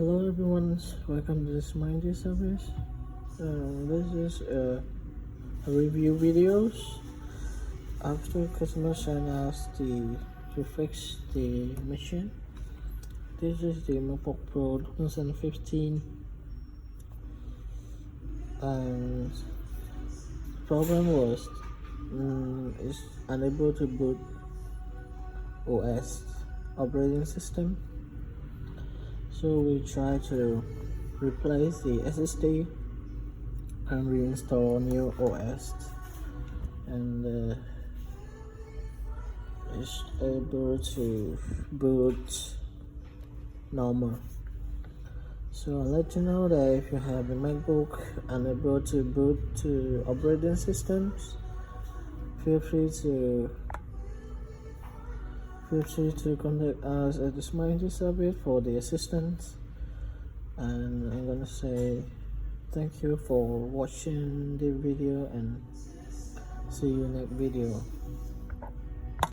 Hello everyone, welcome to this Mindy service. This is a review videos after customer sent us to fix the machine. This is the Macbook Pro 2015 and problem was it's unable to boot OS operating system. So we try to replace the SSD and reinstall new OS, and it's able to boot normal. So I'll let you know that if you have a MacBook unable to boot to operating systems, feel free to contact us at the Mindy service for the assistance. And I'm gonna say thank you for watching the video and see you next video.